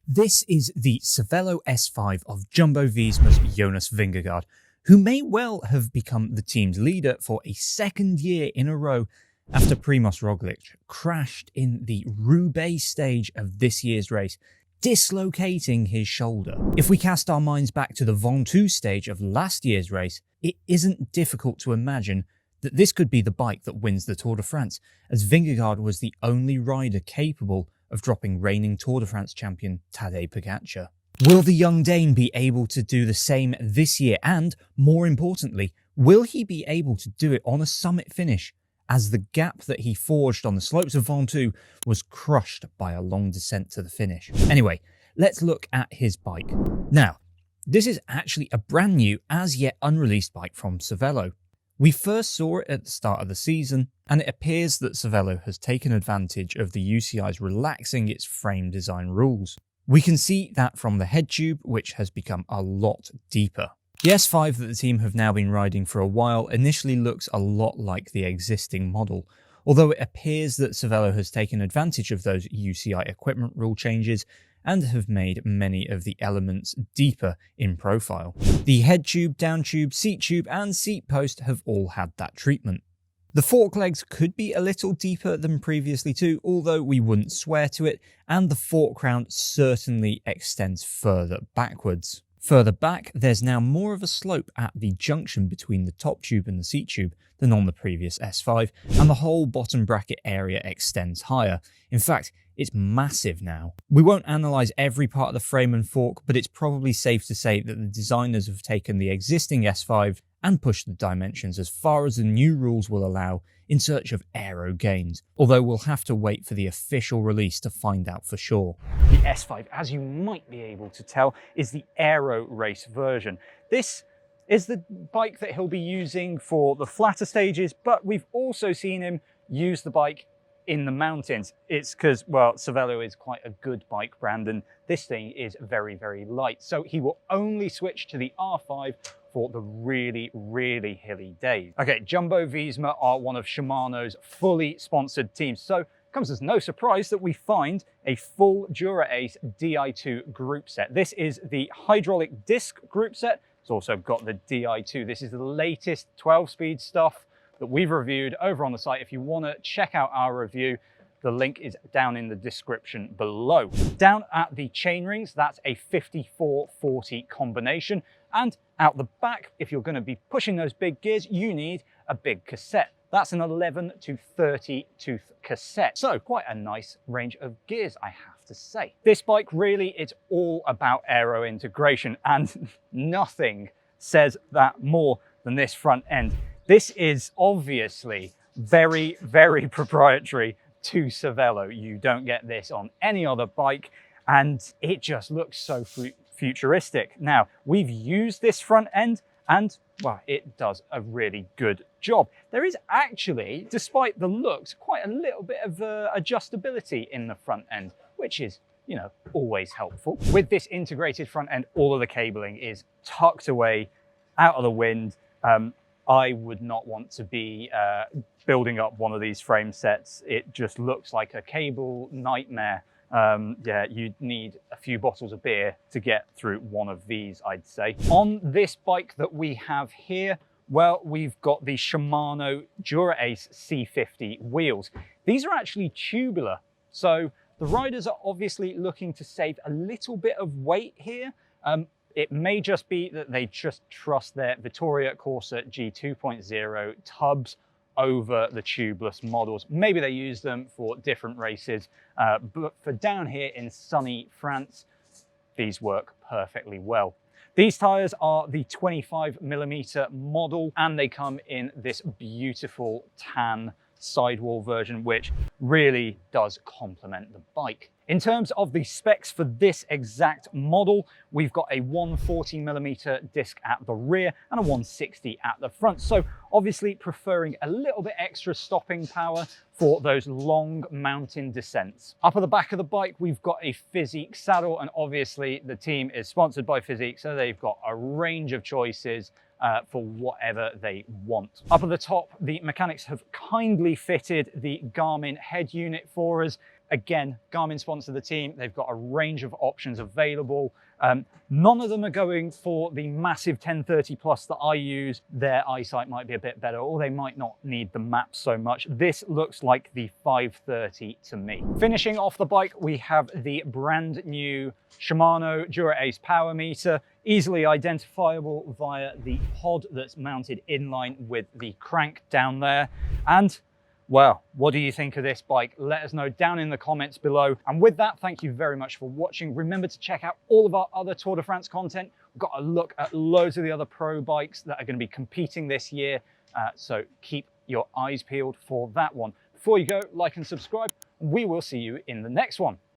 This is the Cervelo S5 of Jumbo-Visma's Jonas Vingegaard, who may well have become the team's leader for a second year in a row after Primož Roglič crashed in the Roubaix stage of this year's race, dislocating his shoulder. If we cast our minds back to the Ventoux stage of last year's race, it isn't difficult to imagine that this could be the bike that wins the Tour de France, as Vingegaard was the only rider capable of dropping reigning Tour de France champion Tadej Pogačar. Will the young Dane be able to do the same this year? And, more importantly, will he be able to do it on a summit finish, as the gap that he forged on the slopes of Ventoux was crushed by a long descent to the finish? Anyway, let's look at his bike. Now, this is actually a brand new, as yet unreleased bike from Cervelo. We first saw it at the start of the season, and it appears that Cervelo has taken advantage of the UCI's relaxing its frame design rules. We can see that from the head tube, which has become a lot deeper. The S5 that the team have now been riding for a while initially looks a lot like the existing model, although it appears that Cervelo has taken advantage of those UCI equipment rule changes and have made many of the elements deeper in profile. The head tube, down tube, seat tube and seat post have all had that treatment. The fork legs could be a little deeper than previously too, although we wouldn't swear to it, and the fork crown certainly extends further backwards. Further back, there's now more of a slope at the junction between the top tube and the seat tube than on the previous S5, and the whole bottom bracket area extends higher. In fact, it's massive now. We won't analyse every part of the frame and fork, but it's probably safe to say that the designers have taken the existing S5 and pushed the dimensions as far as the new rules will allow in search of aero gains, although we'll have to wait for the official release to find out for sure. The S5, as you might be able to tell, is the aero race version. This is the bike that he'll be using for the flatter stages, but we've also seen him use the bike in the mountains. It's because, well, Cervelo is quite a good bike brand and this thing is very, very light. So he will only switch to the R5 for the really, really hilly days. Okay, Jumbo-Visma are one of Shimano's fully sponsored teams. So it comes as no surprise that we find a full Dura-Ace Di2 group set. This is the hydraulic disc group set. It's also got the Di2. This is the latest 12-speed stuff that we've reviewed over on the site. If you want to check out our review, the link is down in the description below. Down at the chainrings, that's a 54-40 combination. And out the back, if you're going to be pushing those big gears, you need a big cassette. That's an 11 to 30 tooth cassette. So quite a nice range of gears, I have to say. This bike really is all about aero integration, and nothing says that more than this front end. This is obviously very, very proprietary to Cervelo. You don't get this on any other bike, and it just looks so futuristic. Now, we've used this front end, and, well, it does a really good job. There is actually, despite the looks, quite a little bit of adjustability in the front end, which is, you know, always helpful. With this integrated front end, all of the cabling is tucked away out of the wind. I would not want to be building up one of these frame sets. It just looks like a cable nightmare. Yeah, you'd need a few bottles of beer to get through one of these, I'd say. On this bike that we have here, well, we've got the Shimano Dura-Ace C50 wheels. These are actually tubular, so the riders are obviously looking to save a little bit of weight here. It may just be that they just trust their Vittoria Corsa G2.0 tubs over the tubeless models. Maybe they use them for different races, but for down here in sunny France, these work perfectly well. These tyres are the 25mm model, and they come in this beautiful tan sidewall version, which really does complement the bike. In terms of the specs for this exact model, we've got a 140mm disc at the rear and a 160 at the front. So obviously preferring a little bit extra stopping power for those long mountain descents. Up at the back of the bike, we've got a Physique saddle, and obviously the team is sponsored by Physique, so they've got a range of choices for whatever they want. Up at the top, the mechanics have kindly fitted the Garmin head unit for us. Again, Garmin sponsor the team. They've got a range of options available. None of them are going for the massive 1030 plus that I use. Their eyesight might be a bit better, or they might not need the maps so much. This looks like the 530 to me. Finishing off the bike, we have the brand new Shimano Dura-Ace power meter, easily identifiable via the pod that's mounted inline with the crank down there. And well, what do you think of this bike? Let us know down in the comments below. And with that, thank you very much for watching. Remember to check out all of our other Tour de France content. We've got a look at loads of the other pro bikes that are going to be competing this year. So keep your eyes peeled for that one. Before you go, like and subscribe. We will see you in the next one.